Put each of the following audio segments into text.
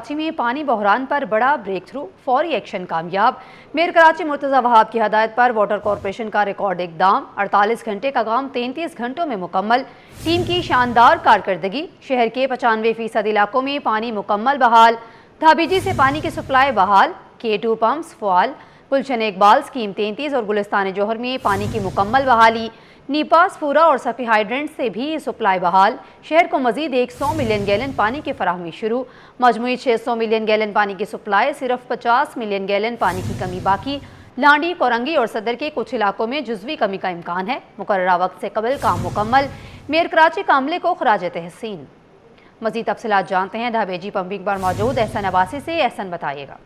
कराची में पानी बहरान पर बड़ा ब्रेक थ्रू, फौरी एक्शन कामयाब। मेयर कराची मुर्तज़ा वहाब की हदायत पर वाटर कॉरपोरेशन का रिकॉर्ड इक़दाम, 48 घंटे का काम 33 घंटों में मुकम्मल। टीम की शानदार कारकर्दगी, शहर के 95% इलाकों में पानी मुकम्मल बहाल। धाबीजी से पानी की सप्लाई बहाल, K2 पंप्स फ़ाल। गुलशन इकबाल स्कीम 33 और गुलिस्तान जौहर में पानी की मुकम्मल बहाली। नीपास फूरा और सफ़ी हाइड्रेंट से भी सप्लाई बहाल। शहर को मजीद 100 मिलियन गैलन पानी की फराहमी शुरू। मजमूई 600 मिलियन गैलन पानी की सप्लाई, सिर्फ 50 मिलियन गैलन पानी की कमी बाकी। लांडी, कोरंगी और सदर के कुछ इलाकों में जुज़वी कमी का इम्कान है। मुकर्ररा वक्त से कबल काम मुकम्मल। मेयर कराची का अमले को खराज तहसीन। मज़ीद तफसीलात जानते हैं धाबेजी पंपिंग पर मौजूद एहसन अब्बासी से। एहसन बताइएगा।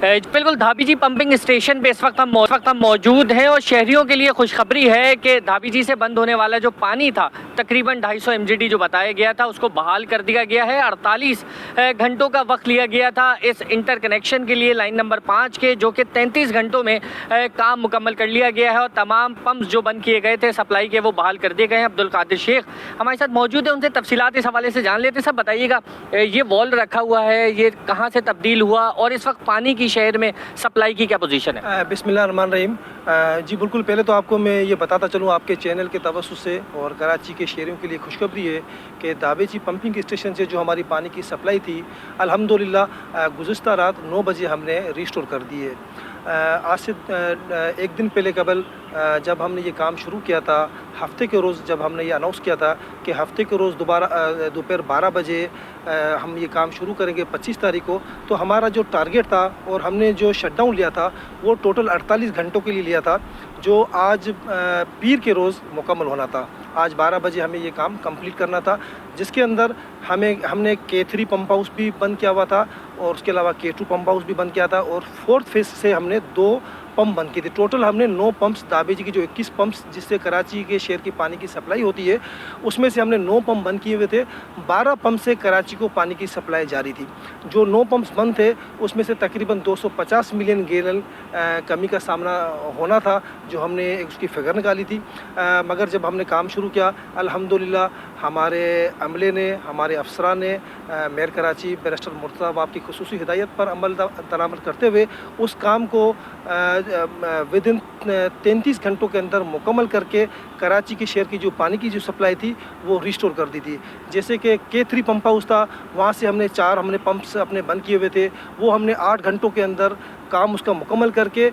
बिल्कुल, धाबीजी पंपिंग स्टेशन पे इस वक्त हम मौजूद हैं और शहरियों के लिए खुशखबरी है कि धाबीजी से बंद होने वाला जो पानी था तकरीबन 250 MGD जो बताया गया था उसको बहाल कर दिया गया है। 48 घंटों का वक्त लिया गया था इस इंटर कनेक्शन के लिए लाइन नंबर 5 के, जो कि 33 घंटों में काम मुकम्मल कर लिया गया है और तमाम पंप्स जो बंद किए गए थे सप्लाई के वो बहाल कर दिए गए हैं। अब्दुल कादिर शेख हमारे साथ मौजूद है, उनसे तफसीलात इस हवाले से जान लेते हैं। सब बताइएगा, ये वॉल रखा हुआ है, ये कहाँ से तब्दील हुआ और इस वक्त पानी की शहर में सप्लाई की क्या पोजीशन है? बिस्मिल्लाहिर्रहमानिर्रहीम। जी बिल्कुल, पहले तो आपको मैं ये बताता चलूँ आपके चैनल के तवस्सुस से और कराची के शहरियों के लिए खुशखबरी है कि धाबेजी पंपिंग स्टेशन से जो हमारी पानी की सप्लाई थी अल्हम्दुलिल्लाह गुज़िश्ता रात 9 बजे हमने रिस्टोर कर दी है। आज से एक दिन पहले कबल जब हमने ये काम शुरू किया था, हफ्ते के रोज़ जब हमने ये अनाउंस किया था कि हफ्ते के रोज़ दोबारा दोपहर 12 बजे हम ये काम शुरू करेंगे 25 तारीख को, तो हमारा जो टारगेट था और हमने जो शटडाउन लिया था वो टोटल 48 घंटों के लिए लिया था, जो आज पीर के रोज़ मुकम्मल होना था। आज 12 बजे हमें ये काम कंप्लीट करना था, जिसके अंदर हमने K3 पंप हाउस भी बंद किया हुआ था और उसके अलावा K2 पंप हाउस भी बंद किया था और 4th फेज़ से हमने 2 पंप बंद किए थे। टोटल हमने 9 पंप्स, धाबेजी की जो 21 पंप्स जिससे कराची के शहर की पानी की सप्लाई होती है, उसमें से हमने 9 पंप बंद किए हुए थे। 12 पंप से कराची को पानी की सप्लाई जारी थी। जो 9 पंप्स बंद थे उसमें से तकरीबन 250 मिलियन गैलन कमी का सामना होना था, जो हमने उसकी फिगर निकाली थी। मगर जब हमने काम शुरू किया अल्हम्दुलिल्लाह हमारे अमले ने, हमारे अफसरान ने मेयर कराची बैरिस्टर मुर्तज़ा वहाब की खुसूसी हिदायत पर अमल दरामद करते हुए उस काम को विदिन 33 घंटों के अंदर मुकम्मल करके कराची के शहर की जो पानी की जो सप्लाई थी वो रिस्टोर कर दी थी। जैसे कि K3 पंप हाउस था, वहाँ से हमने 4 पंप्स अपने बंद किए हुए थे, वो हमने 8 घंटों के अंदर काम उसका मुकम्मल करके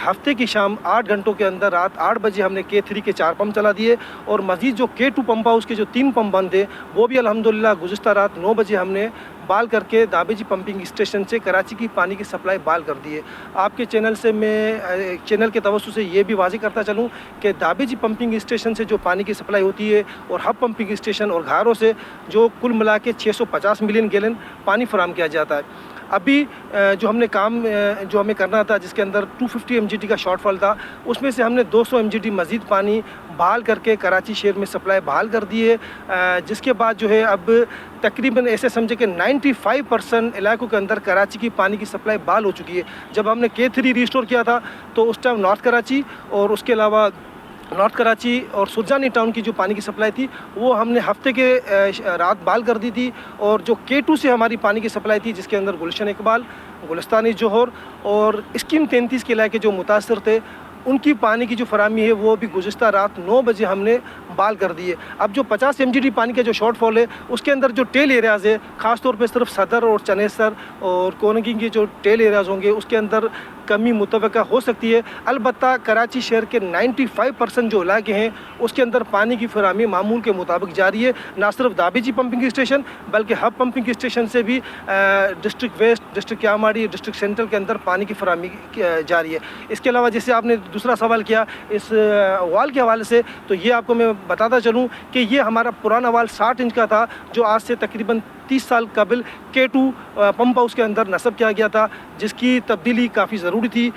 हफ्ते की शाम 8 घंटों के अंदर रात 8 बजे हमने K3 के 4 पंप चला दिए और मज़ीद जो K2 पंप हाउस के जो 3 पंप बंद थे वो भी अल्हम्दुलिल्लाह गुज़िश्ता रात 9 बजे हमने बाल करके धाबेजी पंपिंग स्टेशन से कराची की पानी की सप्लाई बाल कर दी है। आपके चैनल से मैं चैनल के तवज्जुह से ये भी वाज़ेह करता चलूँ कि धाबेजी पंपिंग स्टेशन से जो पानी की सप्लाई होती है और हब पंपिंग स्टेशन और घारों से जो कुल मिला के 650 मिलियन गैलन पानी फराहम किया जाता है। अभी जो हमने काम जो हमें करना था जिसके अंदर 250 MGD का शॉर्टफॉल था, उसमें से हमने 200 MGD मज़ीद पानी बहाल करके कराची शहर में सप्लाई बहाल कर दी है। जिसके बाद जो है अब तकरीबन ऐसे समझे कि 95% इलाकों के अंदर कराची की पानी की सप्लाई बहाल हो चुकी है। जब हमने K3 रिस्टोर किया था तो उस टाइम नॉर्थ कराची और उसके अलावा नॉर्थ कराची और सुरजानी टाउन की जो पानी की सप्लाई थी वो हमने हफ्ते के रात बहाल कर दी थी और जो K2 से हमारी पानी की सप्लाई थी जिसके अंदर गुलशन इकबाल, गुलिस्तान जौहर और स्कीम 33 के इलाके जो मुतासर थे उनकी पानी की जो फराहमी है वो भी गुज़िश्ता रात 9 बजे हमने बहाल कर दी है। अब जो 50 MGD पानी का जो शॉर्टफॉल है उसके अंदर जो टेल एरियाज़ है, ख़ास तौर पे सिर्फ सदर और चनेसर और कोनगी के जो टेल एरियाज़ होंगे उसके अंदर कमी मुतवक्का हो सकती है। अलबत्ता कराची शहर के 95% जो इलाके हैं उसके अंदर पानी की फराहमी मामूल के मुताबिक जारी है। ना सिर्फ धाबेजी पंपिंग स्टेशन बल्कि हब पंपिंग स्टेशन से भी डिस्ट्रिक्ट वेस्ट, डिस्ट्रिक्ट यामाड़ी, डिस्ट्रिक्ट सेंट्रल के अंदर पानी की फराहमी जारी है। इसके अलावा जैसे आपने दूसरा सवाल किया इस वाल के हवाले से, तो ये आपको मैं बताता चलूँ कि ये हमारा पुराना वाल 60 इंच का था जो आज से तकरीबन 30 साल कबल K2 पंप हाउस के अंदर नस्ब किया गया था, जिसकी तब्दीली काफ़ी ज़रूरी थी।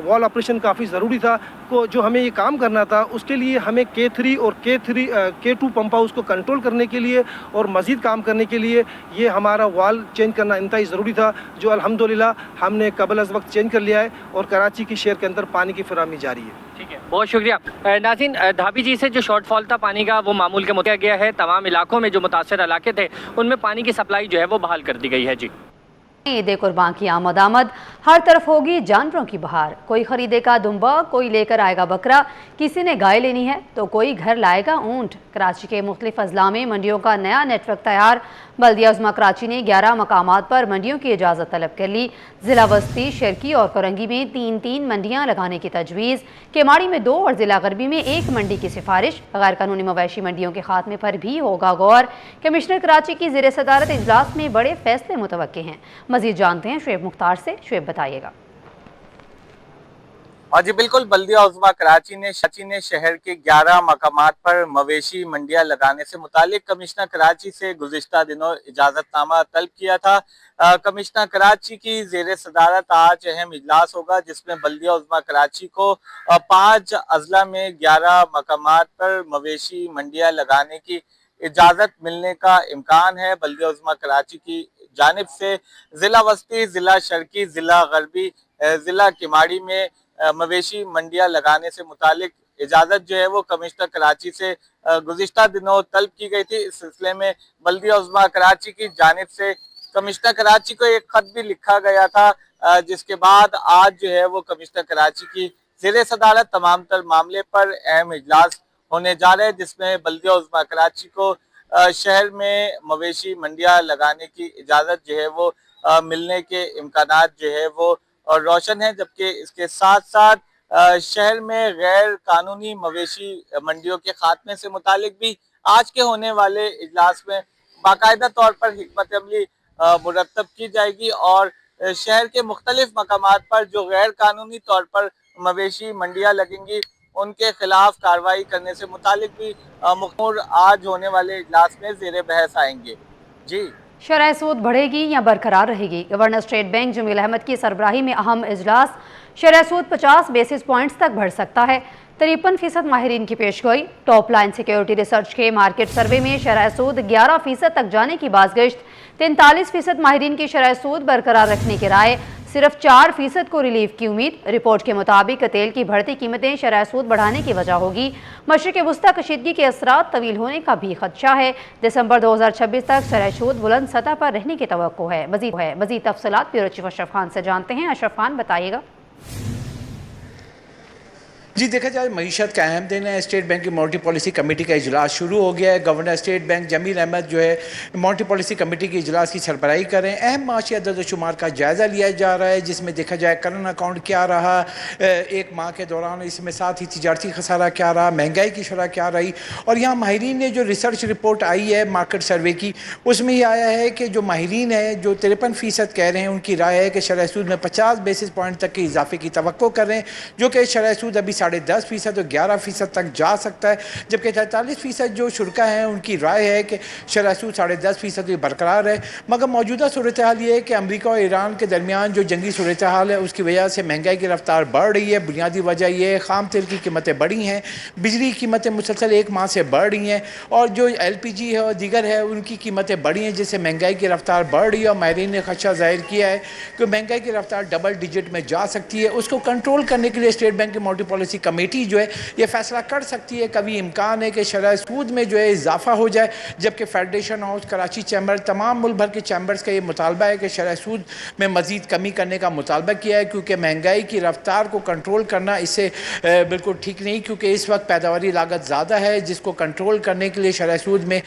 वॉल ऑपरेशन काफ़ी ज़रूरी था को जो हमें ये काम करना था उसके लिए हमें K3 और K2 पंप हाउस को कंट्रोल करने के लिए और मज़ीद काम करने के लिए ये हमारा वाल चेंज करना इंतहाई ज़रूरी था, जो अल्हम्दुलिल्लाह हमने कबल अज़ वक्त चेंज कर लिया है और कराची की शहर के अंदर पानी की फराहमी जारी है। ठीक है, बहुत शुक्रिया। नाज़रीन, धाबी जी से जो शॉर्टफॉल था पानी का वो मामूल के मुताबिक गया है। तमाम इलाकों में जो मुतासर इलाके थे उनमें पानी की सप्लाई जो है वो बहाल कर दी गई है। जी, ईद कुर्बान की आमद हर तरफ होगी जानवरों की बहार। कोई खरीदेगा दुम्बा, कोई लेकर आएगा बकरा, किसी ने गाय लेनी है तो कोई घर लाएगा ऊंट। कराची के मुख्तलिफ अजला में मंडियों का नया नेटवर्क तैयार। बल्दिया उज़्मा कराची ने 11 मकामात पर मंडियों की इजाज़त तलब कर ली। ज़िला वस्ती, शर्की और करंगी में 3-3 मंडियाँ लगाने की तजवीज़। केमाड़ी में 2 और ज़िला गरबी में 1 मंडी की सिफारिश। गैर कानूनी मवेशी मंडियों के खात्मे पर भी होगा गौर। कमिश्नर कराची की ज़ेर सदारत इजलास में बड़े फैसले मुतवक्के हैं। मज़ीद जानते हैं शुएब मुख्तार से। शुएब बताइएगा। और जी बिल्कुल, बल्दिया उज़्मा कराची ने शहर के 11 मकामात पर मवेशी मंडियां लगाने से मुतालिक कमिश्नर कराची से गुज़िश्ता दिनों इजाज़तनामा तलब किया था। कमिश्नर कराची की ज़ेर सदारत आज अहम इजलास होगा जिसमें बल्दिया उज़्मा कराची को 5 अजला में 11 मकामात पर मवेशी मंडियां लगाने की इजाज़त मिलने का इम्कान है। बल्दिया उज़्मा कराची की जानिब से ज़िला वस्ती, ज़िला शर्की, ज़िला गरबी, ज़िला किमाड़ी में मवेशी मंडियां लगाने से मुतालिक इजाज़त जो है वो कमिश्नर कराची से गुज़िश्ता दिनों तलब की गई थी। इस सिलसिले में बल्दिया उज़्मा कराची की जानिब से कमिश्नर कराची को एक खत भी लिखा गया था, जिसके बाद आज जो है वो कमिश्नर कराची की ज़ेर सदारत तमाम तर मामले पर अहम इजलास होने जा रहे हैं, जिसमें बल्दिया उज़्मा कराची को शहर में मवेशी मंडियां लगाने की इजाज़त जो है वो मिलने के इम्कानात जो है वो और रोशन है। जबकि इसके साथ साथ शहर में गैर कानूनी मवेशी मंडियों के खात्मे से मुतालिक भी आज के होने वाले इजलास में बाकायदा तौर पर हिकमत अमली मुरतब की जाएगी और शहर के मुख्तलिफ मकामात पर जो गैर कानूनी तौर पर मवेशी मंडियां लगेंगी उनके खिलाफ कार्रवाई करने से मुतालिक भी मुख्तूर आज होने वाले इजलास में ज़ेरे बहस आएंगे। जी, शरह सूद बढ़ेगी या बरकरार रहेगी? Governor State Bank Jameel Ahmed की सरबराही में अहम इजलास। शरह सूद 50 बेसिस पॉइंट्स तक बढ़ सकता है। 53% माहिरीन की पेशगोई। टॉप लाइन सिक्योरिटी रिसर्च के मार्केट सर्वे में शरह सूद 11% तक जाने की बाज़गश्त। 43% माहिरीन की शरह सूद बरकरार रखने की राय। सिर्फ 4% को रिलीफ की उम्मीद। रिपोर्ट के मुताबिक तेल की बढ़ती कीमतें शरह सूद बढ़ाने की वजह होगी। मशरिक़ वुस्ता कशीदगी के असरात तवील होने का भी खदशा है। दिसंबर 2026 तक शरह सूद बुलंद सतह पर रहने की तवक्को है। मज़ीद तफसीलात ब्यूरो चीफ अशरफ खान से जानते हैं। अशरफ खान, बताइएगा। जी, देखा जाए मईशत का अहम दिन है। स्टेट बैंक की मॉनिटरी पॉलिसी कमेटी का इजलास शुरू हो गया है। Governor State Bank Jameel Ahmed जो है मॉनिटरी पॉलिसी कमेटी के इजलास की सरबराही कर रहे हैं। अहम माशी अदद शुमार का जायज़ा लिया जा रहा है, जिसमें देखा जाए करंट अकाउंट क्या रहा एक माह के दौरान, इसमें साथ ही तिजारती खसारा क्या रहा, महंगाई की शरह क्या रही। और यहाँ माहिरीन ने जो रिसर्च रिपोर्ट आई है मार्केट सर्वे की, उसमें ये आया है कि जो माहिरीन है जो 53% कह रहे हैं, उनकी राय है कि शरह सूद में 50 बेसिस पॉइंट तक के इजाफे की तवक्को कर रहे हैं, जो कि शरह सूद अभी 10.5% और 11% तक जा सकता है। जबकि 43% जो शुरा हैं उनकी राय है कि शरह सूद 10.5% बरकरार है। मगर मौजूदा सूरत हाल ये है कि अमरीका और ईरान के दरमियान जो जंगी सूरत हाल है उसकी वजह से महंगाई की रफ्तार बढ़ रही है। बुनियादी वजह यह है खाम तेल की कीमतें बढ़ी हैं, बिजली की कीमतें मुसलसल 1 माह से बढ़ रही हैं और जो LPG है और दीगर है उनकी कीमतें बढ़ी हैं, जिससे महंगाई की रफ्तार बढ़ रही है। और माहिरीन ने खदशा जाहिर किया है कि महंगाई की रफ्तार डबल डिजिट में जा सकती है। उसको कंट्रोल करने के लिए स्टेट बैंक की मॉनिटरी पॉलिसी कमेटी जो है ये फैसला कर सकती है। कभी इम्कान है कि शरह सूद में जो है इजाफा हो जाए, जबकि फेडरेशन हाउस, कराची चैम्बर, तमाम मुल्क भर के चैम्बर्स का ये मुतालबा है कि शरह सूद में मज़ीद कमी करने का मुतालबा किया है, क्योंकि महंगाई की रफ्तार को कंट्रोल करना इससे बिल्कुल ठीक नहीं, क्योंकि इस वक्त पैदावारी लागत ज़्यादा है, जिसको कंट्रोल करने के लिए शरह सूद में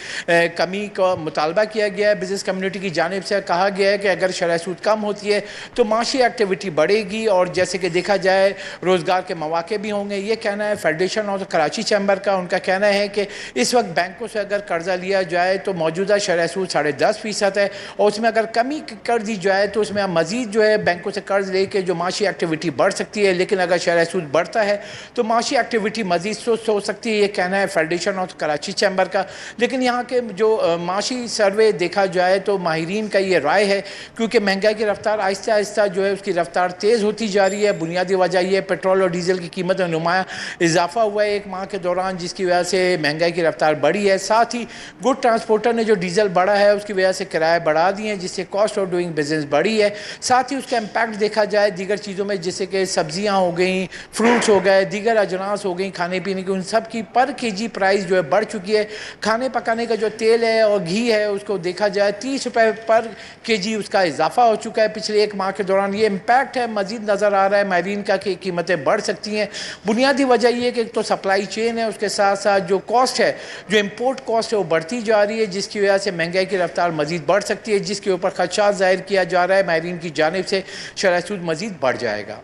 कमी का मुतालबा किया गया है। बिज़नेस कम्युनिटी की जानिब से कहा गया है कि अगर शरह सूद कम होती है तो माशी एक्टिविटी बढ़ेगी और जैसे कि देखा जाए रोज़गार के मौके भी होंगे। ये कहना है फेडरेशन और कराची चैम्बर का। उनका कहना है कि इस वक्त बैंकों से अगर कर्जा लिया जाए तो मौजूदा शरह सूद 10.5% है और उसमें अगर कमी कर दी जाए तो उसमें मज़ीद जो है बैंकों से कर्ज लेके जो माशी एक्टिविटी बढ़ सकती है। लेकिन अगर शरह सूद बढ़ता है तो माशी एक्टिविटी मज़ीद सुस्त हो सकती है। ये कहना है फेडरेशन और कराची चैम्बर का। लेकिन यहाँ के जो माशी सर्वे देखा जाए तो माहिरीन का ये राय है, क्योंकि महंगाई की रफ्तार आहिस्ता आहिस्ता जो है उसकी रफ्तार तेज़ होती जा रही है। बुनियादी वजह यह पेट्रोल और डीजल की कीमत में नुमाया इजाफा हुआ है एक माह के दौरान, जिसकी वजह से महंगाई की रफ्तार बढ़ी है। साथ ही गुड ट्रांसपोर्टर ने जो डीजल बढ़ा है उसकी वजह से किराए बढ़ा दिए हैं, जिससे कॉस्ट ऑफ डूइंग बिजनेस बढ़ी है। साथ ही उसका इम्पैक्ट देखा जाए दीगर चीज़ों में, जैसे कि सब्जियां हो गई, फ्रूट्स हो गए, दीगर अजनास हो गई खाने पीने की, उन सब की पर केजी प्राइस जो है बढ़ चुकी है। खाने पकाने का जो तेल है और घी है उसको देखा जाए 30 रुपये पर केजी उसका इजाफा हो चुका है पिछले एक माह के दौरान। ये इम्पैक्ट है मजीद नज़र आ रहा है मायरीन का कि कीमतें बढ़ सकती हैं। बुनियादी वजह ये है कि एक तो सप्लाई चेन है, उसके साथ साथ जो कॉस्ट है, जो इम्पोर्ट कॉस्ट है वो बढ़ती जा रही है, जिसकी वजह से महंगाई की रफ्तार मजीद बढ़ सकती है, जिसके ऊपर खदशात जाहिर किया जा रहा है मायरीन की जानिब से शरह सूद मजीद बढ़ जाएगा।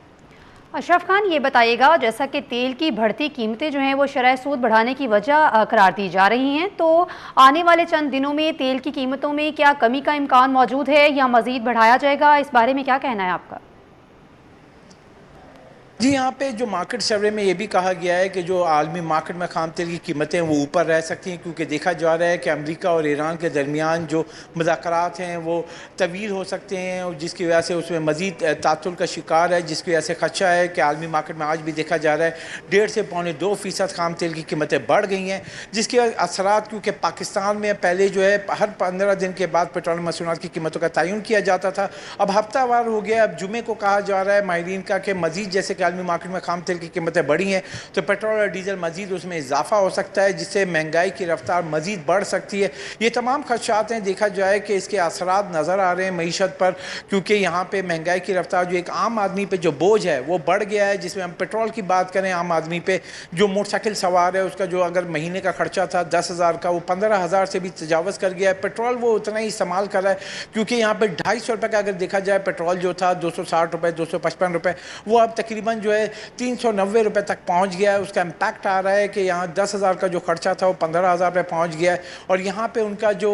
अशरफ खान, ये बताइएगा, जैसा कि तेल की बढ़ती कीमतें जो हैं वो शरह सूद बढ़ाने की वजह करार दी जा रही हैं, तो आने वाले चंद दिनों में तेल की कीमतों में क्या कमी का इम्कान मौजूद है या मज़ीद बढ़ाया जाएगा? इस बारे में क्या कहना है आपका? जी, यहाँ पे जो मार्केट सर्वे में ये भी कहा गया है कि जो आलमी मार्केट में खाम तेल की कीमतें वो ऊपर रह सकती हैं, क्योंकि देखा जा रहा है कि अमेरिका और ईरान के दरमियान जो मुज़ाकरात हैं वो तवील हो सकते हैं, और जिसकी वजह से उसमें मज़ीद तातुल का शिकार है, जिसकी वजह से खदशा है कि आलमी मार्केट में आज भी देखा जा रहा है 1.5 से 1.25% खाम तेल की कीमतें बढ़ गई हैं, जिसके असरात, क्योंकि पाकिस्तान में पहले जो है हर 15 दिन के बाद पेट्रोल मसूनात की कीमतों का तयन किया जाता था, अब हफ्तावार हो गया। अब जुमे को कहा जा रहा है माहिरीन का कि मज़ीद जैसे कि आलमी मार्केट में खाम तेल की कीमतें बढ़ी हैं तो पेट्रोल और डीजल मजीद उसमें इजाफा हो सकता है, जिससे महंगाई की रफ्तार मजीद बढ़ सकती है। ये तमाम खदशात हैं, देखा जाए कि इसके असरात नज़र आ रहे हैं मीशत पर, क्योंकि यहाँ पे महंगाई की रफ्तार जो एक आम आदमी पे जो बोझ है वो बढ़ गया है। जिसमें हम पेट्रोल की बात करें, आम आदमी पे जो मोटरसाइकिल सवार है उसका जो अगर महीने का खर्चा था 10,000 का, वो 15,000 से भी तजावज़ कर गया है। पेट्रोल वो उतना ही इस्तेमाल कर रहा है, क्योंकि यहाँ पर 250 रुपये का अगर देखा जाए पेट्रोल जो था 260 रुपये 255 रुपये, वो अब तकरीबन जो है 390 रुपये तक पहुँच गया है। उसका इम्पैक्ट आ रहा है कि यहाँ 10,000 का जो खर्चा था वो 15,000 रुपये पहुँच गया है, और यहाँ पे उनका जो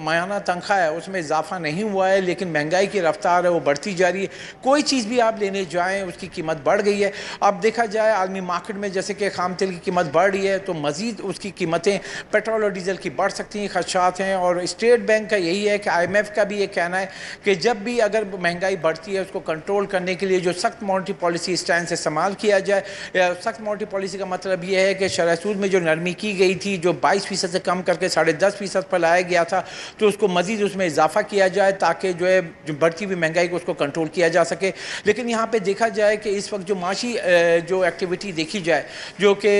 माहाना तनख्वाह है उसमें इजाफा नहीं हुआ है, लेकिन महंगाई की रफ्तार है वो बढ़ती जा रही है। कोई चीज़ भी आप लेने जाएँ उसकी कीमत बढ़ गई है। अब देखा जाए आलमी मार्केट में जैसे कि खाम तेल की कीमत बढ़ रही है तो मज़ीद उसकी कीमतें पेट्रोल और डीजल की बढ़ सकती हैं, खदशात हैं। और स्टेट बैंक का यही है कि IMF का भी ये कहना है कि जब भी अगर महंगाई बढ़ती है उसको कंट्रोल करने के लिए जो सख्त मॉनेटरी पॉलिसी स्टैंड से इस्तेमाल किया जाए। सख्त मॉनेटरी पॉलिसी का मतलब ये है कि शरह सूद में जो नरमी की गई थी, जो 22% से कम करके 10.5% पर लाया गया था, तो उसको मज़ीद उसमें इजाफा किया जाए ताकि जो है जो बढ़ती हुई महंगाई को उसको कंट्रोल किया जा सके। लेकिन यहाँ पे देखा जाए कि इस वक्त जो माशी जो एक्टिविटी देखी जाए, जो कि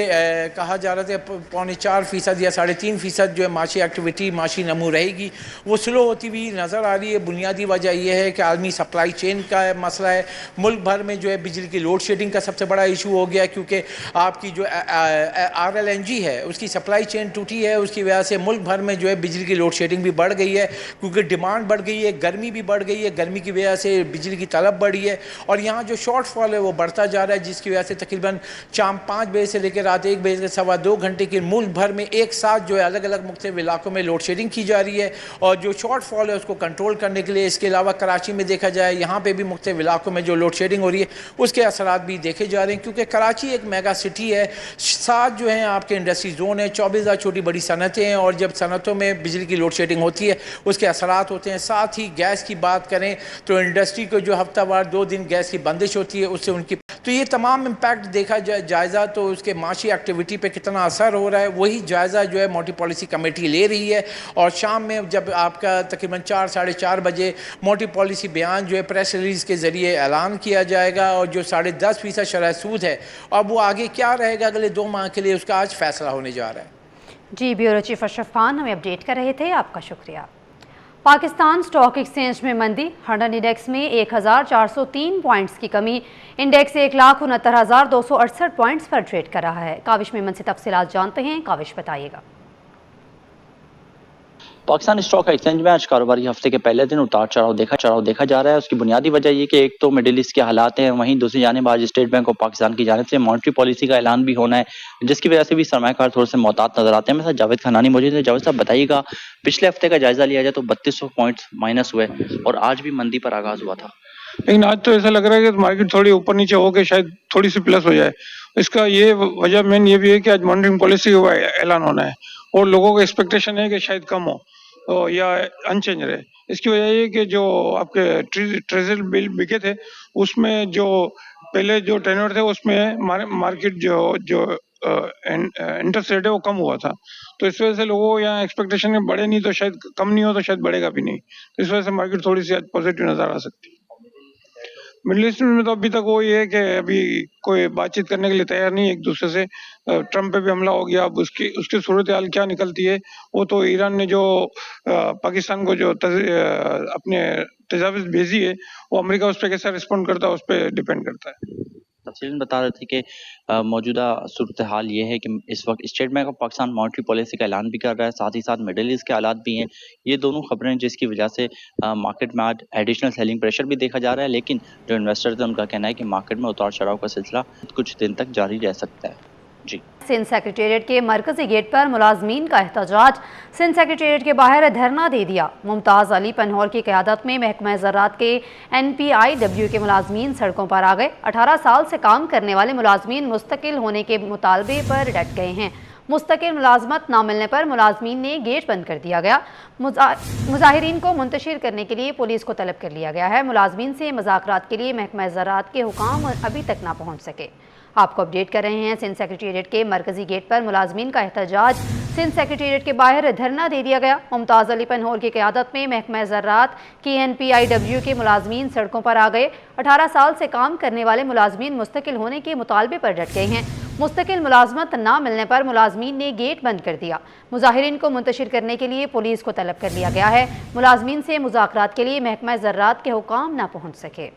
कहा जा रहा था 4.25% या 3.5% जो है माशी एक्टिविटी, माशी नमू रहेगी, वो स्लो होती हुई नज़र आ रही है। बुनियादी वजह यह है कि आलमी सप्लाई चेन का मसला है। मुल्क भर में जो है बिजली की लोड शेडिंग का सबसे बड़ा इशू हो गया, क्योंकि आपकी जो RLNG है उसकी सप्लाई चेन टूटी है, उसकी वजह से मुल्क भर में जो है बिजली की लोड शेडिंग भी बढ़ गई है, क्योंकि डिमांड बढ़ गई है, गर्मी भी बढ़ गई है, गर्मी की वजह से बिजली की तलब बढ़ी है, और यहाँ जो शॉर्टफॉल है वो बढ़ता जा रहा है, जिसकी वजह से तकरीबन शाम 5 बजे से लेकर रात 1 बजे के 2.25 घंटे की मुल्क भर में एक साथ जो है अलग अलग मुख्तलिफ इलाकों में लोड शेडिंग की जा रही है। और जो शॉर्टफॉल है उसको कंट्रोल करने के लिए, इसके अलावा कराची में देखा जाए यहाँ पर भी मुख्तलिफ इलाकों में जो लोड शेडिंग हो रही है उसके असरात भी देखे जा रहे हैं, क्योंकि कराची एक मेगा सिटी है, साथ जो है आपके इंडस्ट्री जोन है, 24,000 छोटी बड़ी सनतें हैं, और जब सनतों में बिजली की लोड शेडिंग होती है उसके असरात होते हैं। साथ ही गैस की बात करें तो इंडस्ट्री को जो हफ्तावार 2 दिन गैस की बंदिश होती है उससे उनकी, तो ये तमाम इम्पैक्ट देखा जाए जायज़ा, तो उसके माशी एक्टिविटी पे कितना असर हो रहा है वही जायज़ा जो है मॉनेटरी पॉलिसी कमेटी ले रही है। और शाम में जब आपका तकरीबन 4 साढ़े 4 बजे मॉनेटरी पॉलिसी बयान जो है प्रेस रिलीज़ के ज़रिए ऐलान किया जाएगा, और जो 10.5% शरह सूद है अब वो आगे क्या रहेगा अगले 2 माह के लिए, उसका आज फैसला होने जा रहा है। जी, ब्यूरो चीफ अशरफ खान हमें अपडेट कर रहे थे, आपका शुक्रिया। पाकिस्तान स्टॉक एक्सचेंज में मंदी, हंड्रेड इंडेक्स में 1403 पॉइंट्स की कमी, इंडेक्स 1,69,268 पॉइंट्स पर ट्रेड कर रहा है। काविश मेमन से तफसीलात जानते हैं। काविश, बताइएगा। पाकिस्तान स्टॉक एक्सचेंज में आज कारोबारी हफ्ते के पहले दिन उतार चढ़ाव देखा जा रहा है। उसकी बुनियादी वजह ये कि एक तो मिडिल ईस्ट के हालात हैं, वहीं दूसरी जानिब आज स्टेट बैंक ऑफ पाकिस्तान की जानिब से मॉनेटरी पॉलिसी का ऐलान भी होना है, जिसकी वजह से भी सरमायाकार थोड़े से मोहतात नजर आते हैं। मेरे साथ जावेद खनानी मौजूद है। जावेद साहब, बताइएगा, पिछले हफ्ते का जायजा लिया जाए तो 3200 पॉइंट्स माइनस हुए और आज भी मंदी पर आगाज हुआ था, लेकिन आज तो ऐसा लग रहा है कि मार्केट थोड़ी ऊपर नीचे होकर शायद थोड़ी सी प्लस हो जाए। इसका ये वजह मेन ये भी है कि आज मॉनेटरी पॉलिसी का ऐलान होना है और लोगों का एक्सपेक्टेशन है कि शायद कम हो या अनचेंज रहे। इसकी वजह ये कि जो आपके ट्रेजरी बिल बिके थे उसमें जो पहले जो टेन्योर थे उसमें मार्केट जो इंटरेस्ट रेट है वो कम हुआ था, तो इस वजह से लोगों को यहाँ एक्सपेक्टेशन बढ़े नहीं तो शायद कम नहीं हो तो शायद बढ़ेगा भी नहीं, तो इस वजह से मार्केट थोड़ी सी आज पॉजिटिव नजर आ सकती है। मिडिल ईस्ट में तो अभी तक वो ये है कि अभी कोई बातचीत करने के लिए तैयार नहीं एक दूसरे से। ट्रम्प पे भी हमला हो गया, अब उसकी सूरत हाल क्या निकलती है वो तो ईरान ने जो पाकिस्तान को जो अपने तजावीज़ भेजी है वो अमेरिका उस पर कैसा रिस्पॉन्ड करता है उस पर डिपेंड करता है। तफसीलन बता रहे थे कि मौजूदा सूरत हाल ये है कि इस वक्त state bank of Pakistan monetary policy का ऐलान भी कर रहा है, साथ ही साथ मिडिल ईस्ट के हालात भी हैं। ये दोनों खबरें जिसकी वजह से मार्केट में आज एडिशनल सेलिंग प्रेशर भी देखा जा रहा है, लेकिन जो इन्वेस्टर्स हैं उनका कहना है कि मार्केट में उतार चढ़ाव का सिलसिला कुछ दिन तक जारी रह सकता है। जी, सिंध सेक्रेटेरिएट के मरकजी गेट पर मुलाजमीन का एहतजाज, सिंध सेक्रेटेरिएट के बाहर धरना दे दिया। मुमताज़ अली पनहौर की क़यादत में महकमा ज़राअत के NPIW के मुलाजमीन सड़कों पर आ गए। 18 साल से काम करने वाले मुलाजमीन मुस्तकिल होने के मुतालबे पर डट गए हैं। मुस्तकिल मुलाजमत ना मिलने पर मुलाजमीन ने गेट बंद कर दिया गया। मुजाहिरीन को मुंतशिर करने के लिए पुलिस को तलब कर लिया गया है। मुलाजमीन से मुज़ाकरात के लिए महकमा ज़राअत के हुकाम अभी तक ना पहुँच सके। आपको अपडेट कर रहे हैं, सिंध सेक्रेटेरिएट के मरकजी गेट पर मुलाजमीन का एहतजाज, सिंध सेक्रेटेरिएट के बाहर धरना दे दिया गया। मुमताज़ अली पनहौर की क़यादत में महकमा ज़राअत की NPIW के मुलाजमीन सड़कों पर आ गए। 18 साल से काम करने वाले मुलाजमीन मुस्तकिल होने के मुतालबे पर डट गए हैं। मुस्तकिल मुलाजमत ना मिलने पर मुलाजमीन ने गेट बंद कर दिया। मुजाहिरीन को मुंतशिर करने के लिए पुलिस को तलब कर लिया गया है। मुलाजमीन से मुज़ाकरात के लिए महकमा ज़राअत के हुकाम ना पहुँच सके।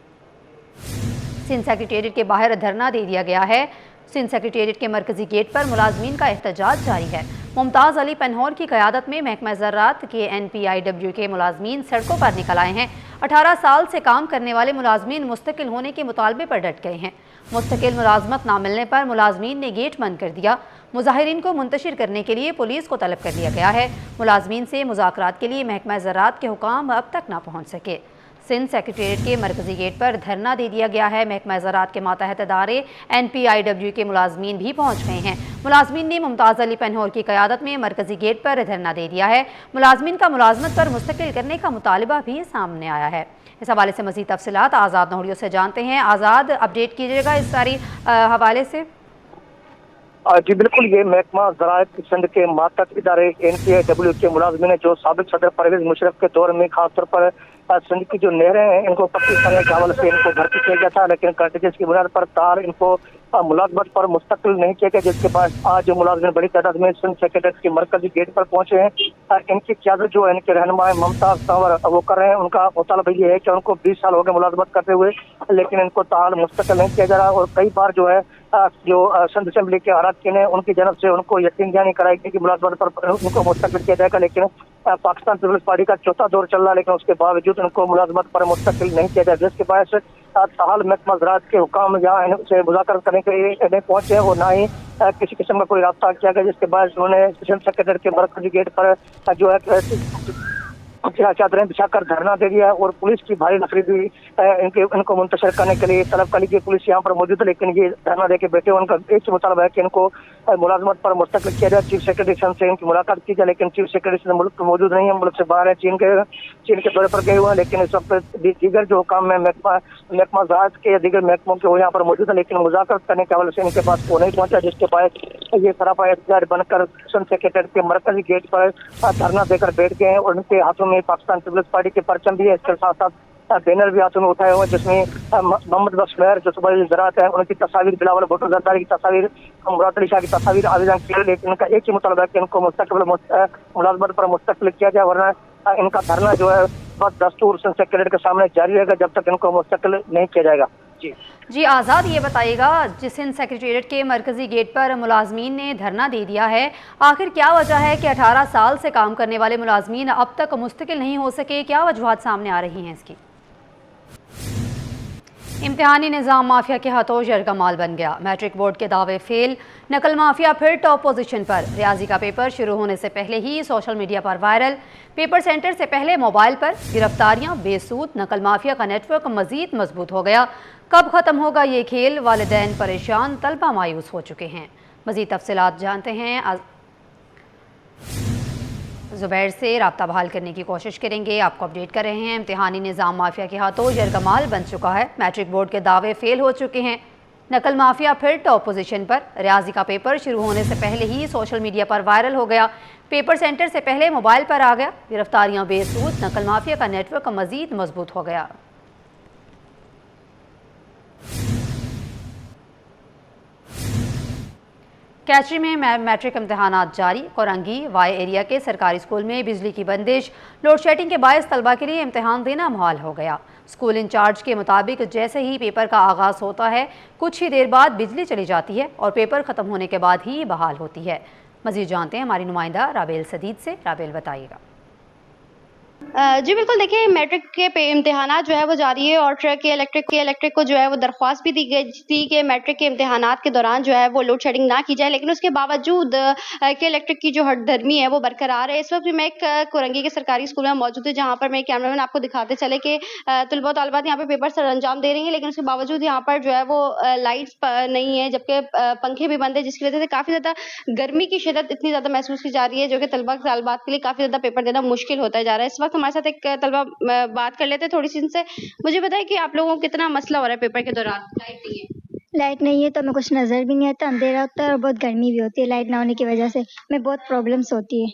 सिंध सेक्रेटेरिएट के बाहर धरना दे दिया गया है। सिंध सेक्रेटेरिएट के मरकजी गेट पर मुलाजमीन का एहतजाज जारी है। मुमताज़ अली पनहौर की क़यादत में महकमा ज़राअत के NPIW के मुलाजमीन सड़कों पर निकल आए हैं। 18 साल से काम करने वाले मुलाजमीन मुस्तकिल होने के मुतालबे पर डट गए हैं। मुस्तकिल मुलाजमत ना मिलने पर मुलाजमीन ने गेट बंद कर दिया। मुजाहिरीन को मुंतशिर करने के लिए पुलिस को तलब कर लिया गया है। मुलाजमीन से मुज़ाकरात के लिए महकमा ज़राअत के हुकाम अब तक ना पहुँच सके। सिंध सेक्रेटेरिएट के मरकजी गेट पर धरना दे दिया गया है। महकमा ज़राअत के मातहत इदारे NPIW के मुलाजमीन भी पहुँच गए हैं। मुलाजमीन ने मुमताज़ अली पनहौर की क़यादत में मरकजी गेट पर धरना दे दिया है। मुलाजमीन का मुलाजमत पर मुस्तकिल करने का मुतालबा भी सामने आया है। इस हवाले से मज़ीद तफसीलात आज़ाद नौहरियों से जानते हैं। आज़ाद, अपडेट कीजिएगा इस सारी हवाले से। जी बिल्कुल, ये महकमा ज़राअत सिंध के मातहत इदारे NPIW के मुलाजमीन है जो साबिक़ सदर परवेज़ मुशर्रफ के दौर में खासतौर पर सिंध की जो नहरें हैं इनको पक्की करने के हवाले से इनको भर्ती किया गया था, लेकिन कंटीजेंस की बुनियाद पर तार इनको मुलाजमत पर मुस्तकिल नहीं किया गया, जिसके बाद आज मुलाजमीन बड़ी तादाद में सिंध सेक्रेटेरिएट के मरकजी गेट पर पहुंचे हैं। इनकी क़यादत जो है इनके रहनुमा मुमताज़ तंवर वो कर रहे हैं। उनका मुतालबा ये है कि उनको 20 साल हो गए मुलाजमत करते हुए, लेकिन इनको ताल मुस्तकिल नहीं किया जा रहा और कई बार जो है जो सिंध असेंबली के अरकान हैं उनकी जानब से उनको यकीन दहानी कराई गई कि मुलाजमत पर उनको मुस्तकिल किया जाएगा, लेकिन पाकिस्तान पीपल्स पार्टी का चौथा दौर चल रहा है, लेकिन उसके बावजूद उनको मुलाजमत पर मुस्तकिल नहीं किया जाए, जिसके बायस ताहाल महकमा ज़राअत के हुकाम यहाँ इनसे मुज़ाकरात करने के लिए नहीं पहुंचे और ना ही किसी किस्म का कोई रब्ता किया गया, जिसके बाद उन्होंने सिंध सेक्रेटेरिएट के मरकजी गेट पर जो है चादरें बिछाकर धरना दे दिया और पुलिस की भारी नफरी भी इनको मुंतशिर करने के लिए तलब कर ली गई। पुलिस यहाँ पर मौजूद है, लेकिन ये धरना दे के बैठे उनका एक ही मुतालबा है कि इनको मुलाजमत पर मुस्तकिल किया जाए। चीफ सेक्रेटरी से इनकी मुलाकात की जाए, लेकिन चीफ सेक्रेटरी मुल्क मौजूद नहीं है, मुल्क से बाहर है, चीन के दौरे पर गए हुए हैं, लेकिन इस वक्त दीगर जो काम है महकमा ज़राअत के दीगर महकमों के वो यहाँ पर मौजूद है, लेकिन मुज़ाकरात करने के हवाले से इनके पास वो नहीं पहुंचा, जिसके बाद ये सरापा एहतजाज बनकर सिंध सेक्रेटेरिएट के मरकजी गेट पर धरना देकर बैठ गए हैं और उनके हाथों में पाकिस्तान पीपल्स पार्टी के परचम भी है, इसके साथ साथ बैनर भी हाथों में उठाए हुए जिसमें मोहम्मद बख्श मेहर जो सूबाई ज़राअत है उनकी तस्वीर, बिलावल भुट्टो ज़रदारी की तस्वीर, मुराद अली शाह की तस्वीर आवेदन की, लेकिन इनका एक ही मुतालबा है कि इनको मुलाजमत पर मुस्तकिल किया जाए, वरना इनका धरना जो है बस दस्तूर सिंध सेक्रेटेरिएट के सामने जारी रहेगा जब तक इनको मुस्तकिल नहीं किया जाएगा। जी आज़ाद, ये बताइएगा जिस सिंध सेक्रेटेरिएट के मरकजी गेट पर मुलाजमीन ने धरना दे दिया है, आखिर क्या वजह है कि 18 साल से काम करने वाले मुलाजमीन अब तक मुस्तकिल नहीं हो सके? क्या वजूहात सामने आ रही हैं इसकी? इम्तिहानी निज़ाम माफिया के हाथों यरगमाल बन गया। मैट्रिक बोर्ड के दावे फेल, नकल माफिया फिर टॉप पोजीशन पर। रियाजी का पेपर शुरू होने से पहले ही सोशल मीडिया पर वायरल, पेपर सेंटर से पहले मोबाइल पर गिरफ्तारियां, बेसूद नकल माफिया का नेटवर्क मजीद मजबूत हो गया। कब ख़त्म होगा ये खेल? वालिदैन परेशान, तलबा मायूस हो चुके हैं। मजीद तफसीलात जानते हैं। जुबैर से रब्ता बहाल करने की कोशिश करेंगे। आपको अपडेट कर रहे हैं, इम्तिहानी निज़ाम माफिया के हाथों यरगमाल बन चुका है। मैट्रिक बोर्ड के दावे फेल हो चुके हैं। नकल माफिया फिर टॉप पोजीशन पर। रियाजी का पेपर शुरू होने से पहले ही सोशल मीडिया पर वायरल हो गया। पेपर सेंटर से पहले मोबाइल पर आ गया। गिरफ्तारियां बेसूद, नकल माफिया का नेटवर्क मजीद मजबूत हो गया। कैचरी में मैट्रिक इम्तहानात जारी। कोरंगी वाई एरिया के सरकारी स्कूल में बिजली की बंदिश, लोड शेडिंग के बायस तलबा के लिए इम्तहान देना मुहाल हो गया। स्कूल इंचार्ज के मुताबिक जैसे ही पेपर का आगाज़ होता है, कुछ ही देर बाद बिजली चली जाती है और पेपर ख़त्म होने के बाद ही बहाल होती है। मज़ीद जानते हैं हमारी नुमाइंदा राबेल सदीद से। राबेल, बताइएगा। जी बिल्कुल, देखिए मैट्रिक के इम्तिहानात जो है वो जारी है और ट्रक के इलेक्ट्रिक को जो है वो दरख्वास्त भी दी गई थी कि मैट्रिक के इम्तिहानात के दौरान जो है वो लोड शेडिंग ना की जाए, लेकिन उसके बावजूद के इलेक्ट्रिक की जो हटधर्मी है वो बरकरार है। इस वक्त भी मैं एक कोरंगी के सरकारी स्कूल में मौजूद हूँ, जहाँ पर मैं कैमरामैन आपको दिखाते चले कि तलबा तलबात यहाँ पे पेपर सर अंजाम दे रही हैं, लेकिन उसके बावजूद यहाँ पर जो है वो लाइट्स नहीं है, जबकि पंखे भी बंद है, जिसकी वजह से काफ़ी ज़्यादा गर्मी की शिद्दत इतनी ज़्यादा महसूस की जा रही है, जो कि तलबा तलबात के लिए काफ़ी ज़्यादा पेपर देना मुश्किल होता जा रहा है। इस वक्त हमारे साथ एक तलबा बात कर लेते हैं थोड़ी सी इनसे। मुझे बताइए कि आप लोगों को कितना मसला हो रहा है पेपर के दौरान? लाइट नहीं है तो हमें कुछ नज़र भी नहीं आता, अंधेरा होता है और बहुत गर्मी भी होती है। लाइट ना होने की वजह से हमें बहुत प्रॉब्लम्स होती है।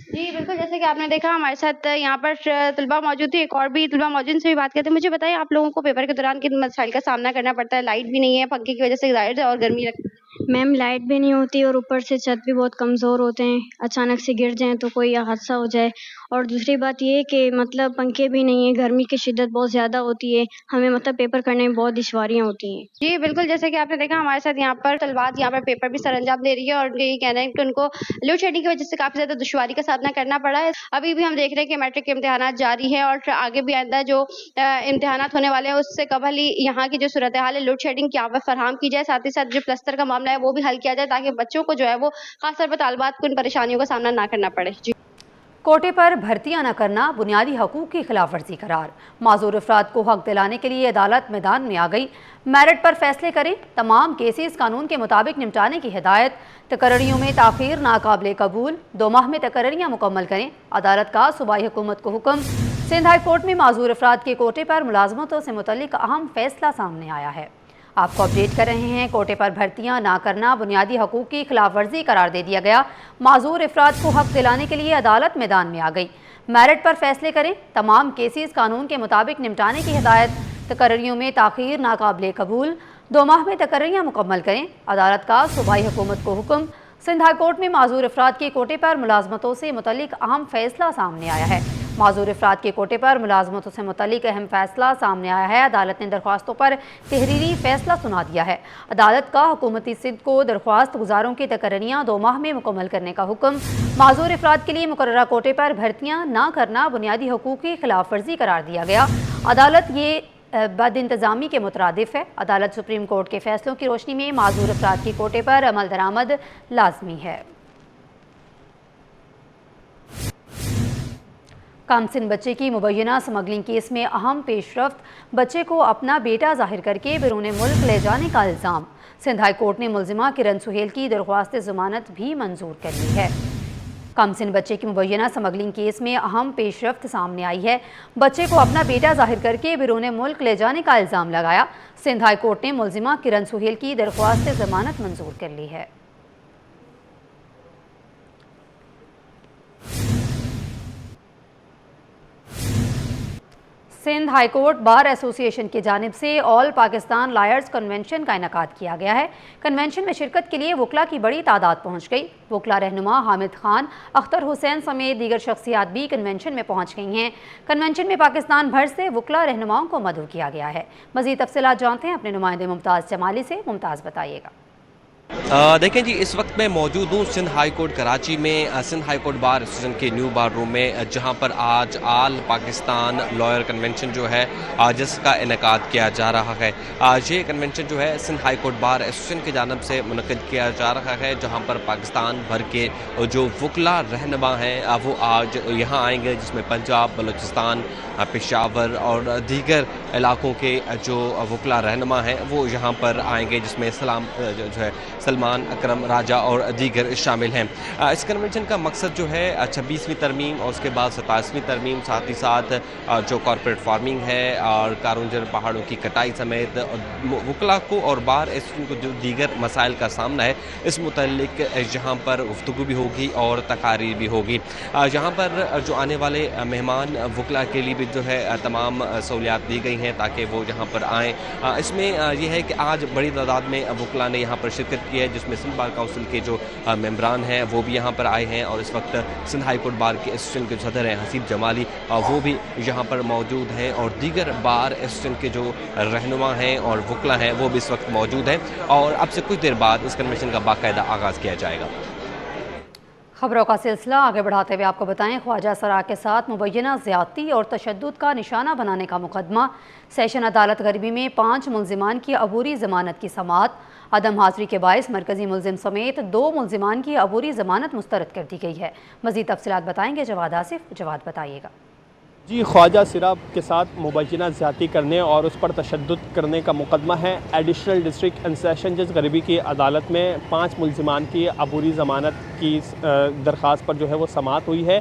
जी बिल्कुल, जैसे कि आपने देखा हमारे साथ यहाँ पर तलबा मौजूद थी, एक और भी तलबा मौजूद, इनसे भी बात करते हैं। मुझे बताइए आप लोगों को पेपर के दौरान किन मसाइल का सामना करना पड़ता है? लाइट भी नहीं है, पंखे की वजह से जाहिर है, और गर्मी लगती है। मैम, लाइट भी नहीं होती और ऊपर से छत भी बहुत कमज़ोर होते हैं, अचानक से गिर जाएं तो कोई हादसा हो जाए। और दूसरी बात ये कि मतलब पंखे भी नहीं है, गर्मी की शिद्दत बहुत ज़्यादा होती है, हमें मतलब पेपर करने में बहुत दुश्वारियाँ होती हैं। जी बिल्कुल, जैसे कि आपने देखा हमारे साथ यहाँ पर तलबात यहाँ पर पेपर भी सरअंजाम दे रही है और ये कहना है कि उनको लोड शेडिंग की वजह से काफ़ी ज़्यादा दुश्वारी का सामना करना पड़ा है। अभी भी हम देख रहे हैं कि मैट्रिक के इम्तिहानात जारी है और आगे भी आइंदा जो इम्तिहानात होने वाले हैं उससे कबल ही यहाँ की जो सूरत हाल है, लोड शेडिंग की यहाँ फराहम की जाए, साथ ही साथ जो प्लस्तर का मामला है वो भी हल किया जाए, ताकि बच्चों को जो है वो खासतौर पर तालिबात को इन परेशानियों का सामना ना करना पड़े। जी। कोटे पर भर्तियां न करना बुनियादी हकूक़ की खिलाफ वर्जी करार। माजूर अफराद को हक दिलाने के लिए अदालत मैदान में आ गई। मेरिट पर फैसले करें, तमाम केसेस कानून के मुताबिक निपटाने की हिदायत। तकर्रियों में ताख़ीर नाकाबिले कबूल, 2 माह में तकर्रियाँ मुकम्मल करें, अदालत का सूबाई हुकूमत को हुक्म। सिंध हाई कोर्ट में माजूर अफराद के कोटे पर मुलाजमतों से मुतल्लिक अहम फैसला सामने आया है। आपको अपडेट कर रहे हैं। कोटे पर भर्तियां ना करना बुनियादी हकूक़ की खिलाफ वर्जी करार दे दिया गया। माजूर अफराद को हक दिलाने के लिए अदालत मैदान में आ गई। मेरिट पर फैसले करें, तमाम केसेस कानून के मुताबिक निपटाने की हिदायत। तकर्रियों में ताख़ीर नाकाबिले कबूल, 2 माह में तकर्रियाँ मुकम्मल करें, अदालत का सूबाई हुकूमत को हुक्म। सिंध हाई कोर्ट में माजूर अफराद के कोटे पर मुलाजमतों से मुतल्लिक अहम फैसला सामने आया है। माजूर अफराद के कोटे पर मुलाजमतों से मुतल्लिक अहम फैसला सामने आया है। अदालत ने दरख्वास्तों पर तहरीरी फैसला सुना दिया है। अदालत का हुकूमती सिंध को दरख्वास्त गुजारों की तकर्रियाँ 2 माह में मुकम्मल करने का हुक्म। माजूर अफराद के लिए मुकर्ररा कोटे पर भर्तियाँ ना करना बुनियादी हकूक़ की खिलाफ वर्जी करार दिया गया। अदालत ये बद इंतज़ामी के मुतरादिफ है। अदालत सुप्रीम कोर्ट के फैसलों की रोशनी में माजूर अफराद की कोटे पर अमल दरामद लाजमी है। कमसिन बच्चे की मुबैना स्मगलिंग केस में अहम पेशरफ्त, बच्चे को अपना बेटा जाहिर करके बैरून मुल्क ले जाने का इल्ज़ाम। सिंध हाई कोर्ट ने मुलजिमा किरण सुहेल की दरख्वास्त ज़मानत भी मंजूर कर ली है। कमसिन बच्चे की मुबैना स्मगलिंग केस में अहम पेशरफ्त सामने आई है। बच्चे को अपना बेटा जाहिर करके बैरून मुल्क ले जाने का इल्ज़ाम लगाया। सिंध हाई कोर्ट ने मुलजिमा किरण सुहेल की दरख्वास्त ज़मानत मंजूर कर ली है। Sindh high court bar association की जानिब से ऑल पाकिस्तान लॉयर्स कन्वेंशन का इनेकाद किया गया है। कन्वेंशन में शिरकत के लिए वकला की बड़ी तादाद पहुँच गई। वकला रहनुमा हामिद खान, अख्तर हुसैन समेत दीगर शख्सियात भी कन्वेंशन में पहुँच गई हैं। कन्वेंशन में पाकिस्तान भर से वकला रहनुमाओं को मदऊ किया गया है। मज़ीद तफसीलात जानते हैं अपने नुमाइंदे मुमताज़ जमाली से। मुमताज़, बताइएगा। देखें जी, इस वक्त मैं मौजूद हूँ सिंध हाई कोर्ट कराची में, Sindh high court bar association के न्यू बार रूम में, जहाँ पर आज आल पाकिस्तान लॉयर कन्वेंशन जो है जिसका इनेकाद किया जा रहा है। आज ये कन्वेंशन जो है Sindh high court bar association की जानिब से मुनक़िद किया जा रहा है, जहाँ पर पाकिस्तान भर के जो वकला रहनुमा हैं वो आज यहाँ आएंगे, जिसमें पंजाब, बलूचिस्तान, पेशावर और दीगर इलाकों के जो वकला रहनुमा हैं वो यहाँ पर आएंगे, जिसमें जो है सलमान, अकरम, राजा और दीगर शामिल हैं। इस कन्वेंशन का मकसद जो है 26वीं तरमीम और उसके बाद 27वीं तरमीम, साथ ही साथ जो कॉर्पोरेट फार्मिंग है और कारुंजर पहाड़ों की कटाई समेत वकला को और बार एसोसिएशन को जो दीगर मसाइल का सामना है इस मुतल्लिक यहाँ पर गुफ्तगू भी होगी और तकारीर भी होगी। यहाँ पर जो आने वाले मेहमान वकला के लिए भी जो है तमाम सहूलियात दी गई हैं ताकि वो यहाँ पर आएँ। इसमें यह है कि आज बड़ी तादाद में वकला ने यहाँ पर शिरकत की है, जिसमें सिंध बार काउंसिल के जो मेंबरान हैं वो भी यहाँ पर आए हैं और इस वक्त सिंध हाई कोर्ट बार के एसोसिएशन के सदर हैं हसीब जमाली, वो भी यहाँ पर मौजूद हैं और दीगर बार एसोसिएशन के जो रहनुमा हैं और वकला हैं वो भी इस वक्त मौजूद हैं और अब से कुछ देर बाद इस कन्वेंशन का बाकायदा आगाज़ किया जाएगा। खबरों का सिलसिला आगे बढ़ाते हुए आपको बताएं, ख्वाजा सरा के साथ मुबैना ज़्यादती और तशद्दुद का निशाना बनाने का मुकदमा। सेशन अदालत गरबी में 5 मुलजिमान की अबूरी ज़मानत की समाअत। अदम हाज़िरी के बायस मरकज़ी मुलजिम समेत 2 मुलजिमान की अबूरी ज़मानत मुस्तरद कर दी गई है। मज़ीद तफसीलात बताएंगे जवाद आसिफ। जवाद बताइएगा। जी, ख्वाजा सिरा के साथ मुबैना ज़्यादती करने और उस पर तशद्दुद करने का मुकदमा है। एडिशनल डिस्ट्रिक्ट एंड सेशन जज गरबी की अदालत में 5 मुलजिमान की अबूरी ज़मानत की दरख्वास्त पर जो है वो समाअत हुई है।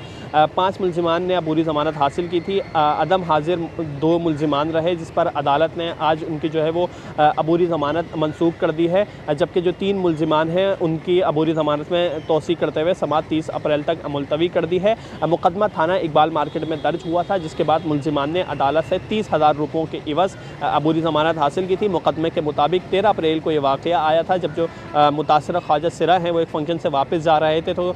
5 मुलजिमान ने अबूरी ज़मानत हासिल की थी। अदम हाजिर 2 मुलजिमान रहे, जिस पर अदालत ने आज उनकी जो है वो अबूरी ज़मानत मनसूख कर दी है, जबकि जो 3 मुलजिमान हैं उनकी अबूरी ज़मानत में तोसी करते हुए समाअत 30 अप्रैल तक मुलतवी कर दी है। मुकदमा थाना इकबाल मार्केट में दर्ज हुआ था, जिसके बाद मुलजिमान ने अदालत से 30,000 रुपयों के इवज़ अबूरी ज़मानत हासिल की थी। मुकदमे के मुताबिक 13 अप्रैल को ये वाक़या आया था, जब जो मुतासरा ख्वाजा सिरा हैं वो एक फ़ंक्शन से वापस जा रहे थे, तो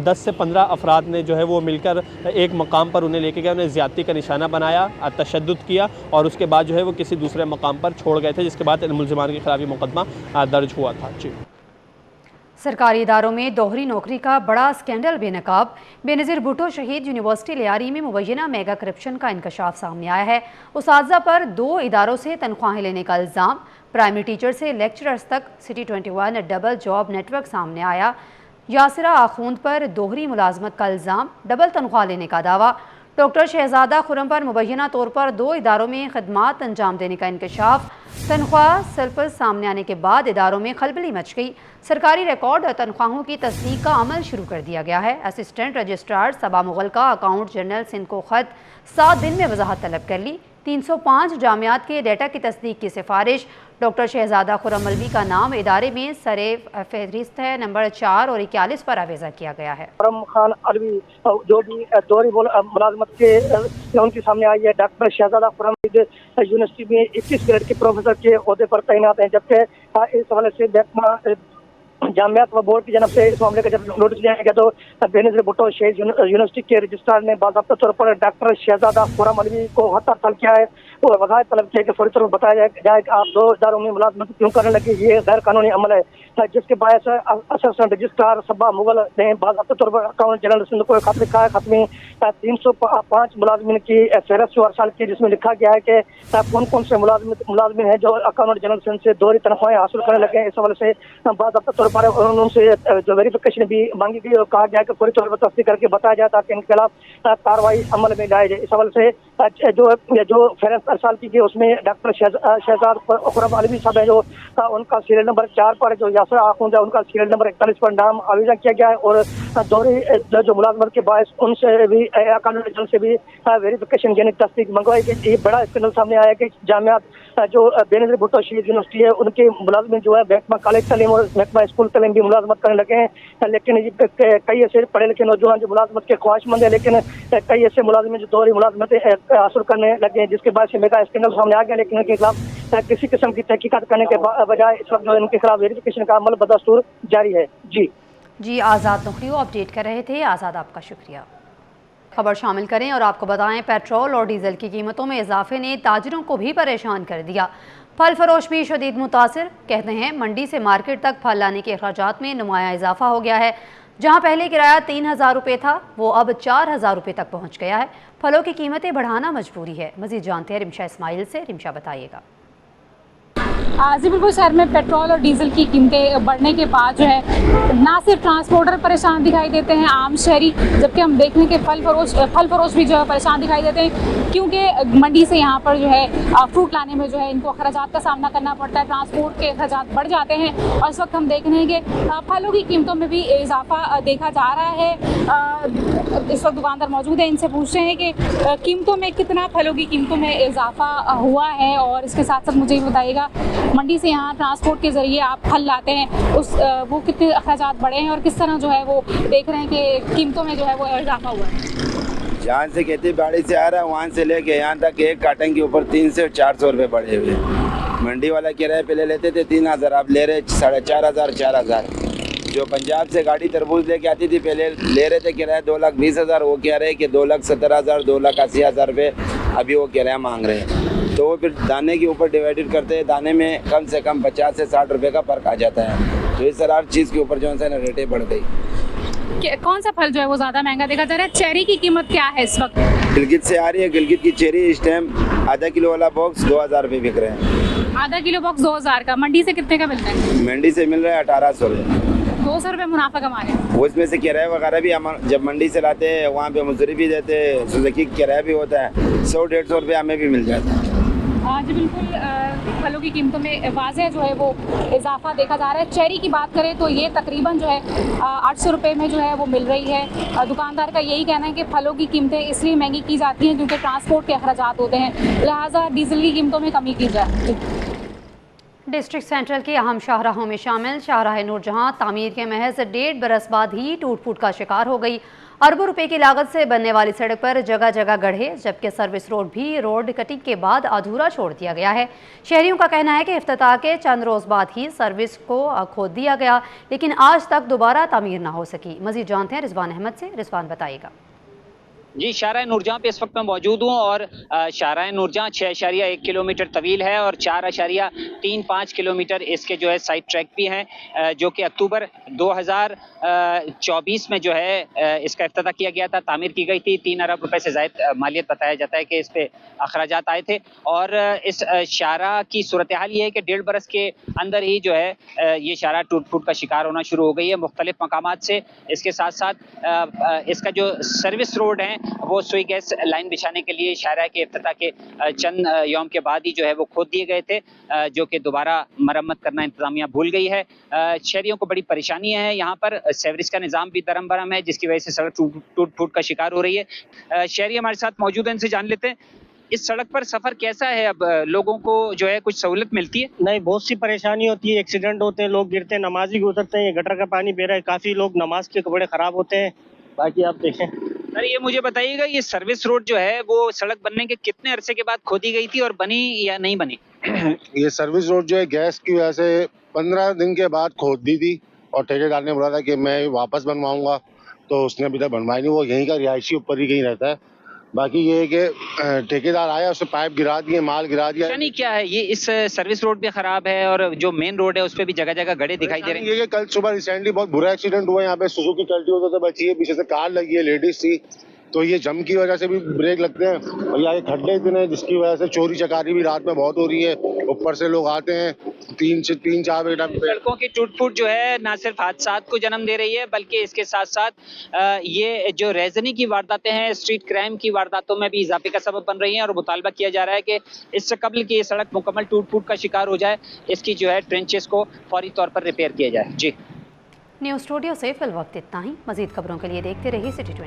10 से 15 अफराद ने जो है वो मिलकर एक मकाम पर उन्हें लेके गए, उन्हें ज़्यादती का निशाना बनाया, तशद्दुद किया और उसके बाद जो है वो किसी दूसरे मकाम पर छोड़ गए थे, जिसके बाद इन मुलजिमान के खिलाफ मुकदमा दर्ज हुआ था। जी, सरकारी इदारों में दोहरी नौकरी का बड़ा स्कैंडल बेनकाब। बेनज़ीर भुट्टो शहीद यूनिवर्सिटी लियारी में मुबैना मेगा करप्शन का इंकशाफ सामने आया है। उसातिज़ा पर 2 इदारों से तनख्वाहें लेने का इल्ज़ाम। प्राइमरी टीचर से लेक्चरर्स तक सिटी 21 डबल जॉब नेटवर्क सामने आया। यासिरा आखूंद पर दोहरी मुलाजमत का इल्ज़ाम, डबल तनख्वाह लेने का दावा। डॉक्टर शहजादा खुरम पर मुबैना तौर पर 2 इदारों में खदमात अंजाम देने का इंकशाफ। तनख्वाह सरप्लस सामने आने के बाद इदारों में खलबली मच गई। सरकारी रिकॉर्ड और तनख्वाहों की तस्दीक का अमल शुरू कर दिया गया है। असिस्टेंट रजिस्ट्रार सबा मुगल का अकाउंट जनरल सिंध को ख़त 7 दिन में वजाहत तलब कर ली। 305 जामियात के डेटा की तस्दीक की सिफारिश। डॉक्टर शहजादा खुरम मलवी का नाम इदारे में सरे फहरिस्त है, नंबर 4 और 41 पर आवेजा किया गया है। खुरम खान अलवी जो भी दोहरी मुलाजमत के उनके सामने आई है। डॉक्टर शहजादा खुरम यूनिवर्सिटी में 21 ग्रेड के प्रोफेसर के ओहदे पर तैनात हैं, जबकि इस हवाले से महकमा जामियात व बोर्ड की जानब से इस मामले का जब नोटिस लिया गया, तो बेनज़ीर भुट्टो शहीद यूनिवर्सिटी के रजिस्ट्रार ने बाज़ाब्ता तौर पर डॉक्टर शहजादा खुरम अलवी को हड़ताल किया है और वज़ाहत तलब किया कि फौरी तौर पर बताया जाए कि आप 2 इदारों में मुलाजमत क्यों करने लगे, ये गैर कानूनी अमल है, जिसके बायस असिस्टेंट रजिस्ट्रार सबा मुगल ने बाज़ाब्ता तौर पर अकाउंट जनरल सिंध को खत लिखा है। खत में 305 मुलाजमिन की फहरिस्त हर साल की, जिसमें लिखा गया है कि कौन कौन से मुलाजमिन हैं जो अकाउंट जनरल सिंध से दोहरी तनख्वाहें हासिल करने लगे हैं। इस हवाले से बाज़ाब्ता तौर पर उनसे जो वेरिफिकेशन भी मांगी गई और कहा गया कि पूरी तौर पर तस्दीक करके बताया जाए ताकि इनके खिलाफ कार्रवाई अमल में लाई जाए। इस हवाले से जो फहरिस्त हर साल की गई उसमें डॉक्टर शहजाद खुरम अलवी साहब है, जो उनका सीरियल नंबर 4 पर, जो यासिरा आखूंद है उनका सीरियल नंबर 41 पर नाम आवेदन किया गया है और दोहरी जो मुलाजमत के बायस उनसे भी कानूनी जल से भी वेरिफिकेशन यानी तस्दीक मंगवाई गई। ये बड़ा स्कैंडल सामने आया कि जामियात जो बेनज़ीर भुट्टो शहीद यूनिवर्सिटी है उनके मुलाजमिन जो है महकमा कॉलेज तालीम और महकमा स्कूल तालीम भी मुलाजमत करने लगे हैं, लेकिन कई ऐसे पढ़े लिखे नौजवान जो मुलाजमत के ख्वाहिशमंद है, लेकिन कई ऐसे मुलाजमिन जो दोहरी मुलाजमत हासिल करने लगे हैं, जिसके बाद से मेगा स्कैंडल सामने आ गया। लेकिन इनके खिलाफ किसी किस्म की तहकीकात करने के बजाय इस वक्त जो इनके खिलाफ वेरिफिकेशन का अमल बदस्तूर जारी है। जी, आज़ाद नुकरी अपडेट कर रहे थे। आज़ाद, आपका शुक्रिया। खबर शामिल करें और आपको बताएं, पेट्रोल और डीजल की कीमतों में इजाफे ने ताजरों को भी परेशान कर दिया। फल फरोश भी शदीद मुतासिर। कहते हैं मंडी से मार्केट तक फल लाने के अखराजात में नुमाया इजाफा हो गया है। जहां पहले किराया 3,000 रुपये था, वो अब 4,000 रुपये तक पहुंच गया है। फलों की कीमतें बढ़ाना मजबूरी है। मजीद जानते हैं रिमशा इस्माइल से। रिमशा, बताइएगा। जी बिल्कुल, शहर में पेट्रोल और डीजल की कीमतें बढ़ने के बाद जो है ना सिर्फ ट्रांसपोर्टर परेशान दिखाई देते हैं, आम शहरी, जबकि हम देख रहे हैं कि फल फरोश भी जो है परेशान दिखाई देते हैं, क्योंकि मंडी से यहाँ पर जो है फ्रूट लाने में जो है इनको अखराजात का सामना करना पड़ता है, ट्रांसपोर्ट के अखराजात बढ़ जाते हैं। और इस वक्त हम देख रहे हैं कि फलों की कीमतों में भी इजाफा देखा जा रहा है। इस वक्त दुकानदार मौजूद है, इनसे पूछ रहे हैं कि कीमतों में कितना फलों की कीमतों में इजाफा हुआ है, और इसके साथ साथ मुझे ये बताइएगा मंडी से यहाँ ट्रांसपोर्ट के ज़रिए आप फल लाते हैं, वो कितने अखराजात बढ़े हैं और किस तरह जो है वो देख रहे हैं कि कीमतों में जो है वो इजाफा हुआ है। जहाँ से खेती बाड़ी से आ रहा है वहाँ से लेके यहाँ तक एक कार्टन के ऊपर 300 से 400 रुपये बढ़े हुए। मंडी वाला किराए पहले लेते थे 3000, अब ले रहे 4500 4000। जो पंजाब से गाड़ी तरबूज लेके आती थी पहले ले रहे थे किराया 2,20,000, वो कह रहे हैं कि 2,70,000 2,80,000 रुपये अभी वो किराया मांग रहे हैं। तो वो फिर दाने के ऊपर डिवाइडेड करते हैं, दाने में कम से कम 50 से 60 रुपये का फर्क आ जाता है। तो इस तरह हर चीज़ के ऊपर जो है ना रेटें बढ़ गई। कौन सा फल जो है वो ज़्यादा महंगा देखा जा रहा है? चेरी की कीमत क्या है इस वक्त? गिलगित से आ रही है, गिलगित की चेरी इस टाइम आधा किलो वाला बॉक्स 2,000 रुपये बिक रहे हैं। आधा किलो बॉक्स 2,000 का। मंडी से कितने का मिलता है? मंडी से मिल रहा है 1800 रुपये। 200 रुपये मुनाफा कमा रहे हैं। उसमें से किराया वगैरह भी हम जब मंडी से लाते हैं वहाँ पे मजदूरी भी देते हैं, सुजुकी किराया भी होता है, 100-150 रुपये हमें भी मिल जाता है। जी बिल्कुल, फलों की कीमतों में वाज़ेह जो है वो इजाफा देखा जा रहा है। चेरी की बात करें तो ये तकरीबन जो है 800 रुपये में जो है वो मिल रही है। दुकानदार का यही कहना है कि फलों की कीमतें इसलिए महंगी की जाती हैं क्योंकि ट्रांसपोर्ट के अखराजात होते हैं, लिहाजा डीजल की कीमतों में कमी की जाए। डिस्ट्रिक्ट सेंट्रल के अहम शाहराहों में शामिल शाहराह नूरजहां तामीर के महज 1.5 बरस बाद ही टूट फूट का शिकार हो गई। अरबों रुपए की लागत से बनने वाली सड़क पर जगह जगह गड्ढे, जबकि सर्विस रोड भी रोड कटिंग के बाद अधूरा छोड़ दिया गया है। शहरियों का कहना है कि इफ्तिताह के चंद रोज़ बाद ही सर्विस को खोद दिया गया, लेकिन आज तक दोबारा तामीर ना हो सकी। मज़ीद जानते हैं रिजवान अहमद से। रिजवान बताइएगा। जी, शाहराह नूरजहां पे इस वक्त मैं मौजूद हूँ और शाहराह नूरजहां 6.1 किलोमीटर तवील है और 4.35 किलोमीटर इसके जो है साइड ट्रैक भी हैं, जो कि अक्टूबर 2024 में जो है इसका इफ्तिताह किया गया था, तामीर की गई थी। 3 अरब रुपए से ज़ायद मालियत बताया जाता है कि इस पे अखराजात आए थे। और इस शाहराह की सूरत हाल ये है कि 1.5 बरस के अंदर ही जो है ये शाहराह टूट फूट का शिकार होना शुरू हो गई है मुख्तलिफ मकामात से। इसके साथ साथ इसका जो सर्विस रोड है वो सुई गैस लाइन बिछाने के लिए शाहराह के इफ्तिताह के चंद यौम के बाद ही जो है वो खोद दिए गए थे, जो कि दोबारा मरम्मत करना इंतजामिया भूल गई है। शहरियों को बड़ी परेशानी है। यहाँ पर सेवरेज का निज़ाम भी दरम बरम है, जिसकी वजह से सड़क टूट फूट का शिकार हो रही है। शहरी हमारे साथ मौजूद हैं, इनसे जान लेते हैं इस सड़क पर सफ़र कैसा है। अब लोगों को जो है कुछ सहूलत मिलती है? नहीं, बहुत सी परेशानी होती है, एक्सीडेंट होते हैं, लोग गिरते हैं, नमाजी भी उतरते हैं, गटर का पानी बह रहा है, काफ़ी लोग नमाज के कपड़े ख़राब होते हैं। बाकी आप देखें। सर ये मुझे बताइएगा, ये सर्विस रोड जो है वो सड़क बनने के कितने अरसे के बाद खोदी गई थी और बनी या नहीं बनी? ये सर्विस रोड जो है गैस की वजह से 15 दिन के बाद खोद दी थी और ठेकेदार ने बोला था कि मैं वापस बनवाऊंगा, तो उसने अभी तक बनवाई नहीं। वो यहीं का रिहायशी ऊपर ही कहीं रहता है। बाकी ये है कि ठेकेदार आया, उसने पाइप गिरा दिए, माल गिरा दिया। नहीं क्या है ये, इस सर्विस रोड भी खराब है और जो मेन रोड है उस पे भी जगह जगह गड्ढे दिखाई दे रहे हैं। ये कल सुबह रिसेंटली बहुत बुरा एक्सीडेंट हुआ है यहाँ पे, सुजुकी कल्टिवेटर से बची है, पीछे से कार लगी है, लेडीज थी, तो ये जम की वजह से भी ब्रेक लगते हैं और यहाँ खड्डे इतने हैं जिसकी वजह से चोरी चकारी भी रात में बहुत हो रही है। ऊपर से लोग आते हैं 3-4 बजे। सड़कों की टूट फूट जो है ना सिर्फ हादसात को जन्म दे रही है, बल्कि इसके साथ साथ ये जो रेजनी की वारदातें हैं, स्ट्रीट क्राइम की वारदातों में भी इजाफे का सबब बन रही हैं। और मुतालबा किया जा रहा है कि इससे कबल की ये सड़क मुकम्मल टूट फूट का शिकार हो जाए, इसकी जो है ट्रेंचेस को फौरी तौर पर रिपेयर किया जाए। जी, न्यूज़ स्टूडियो से फिल वक्त इतना ही। मजीद खबरों के लिए देखते रहिए सिटी 24।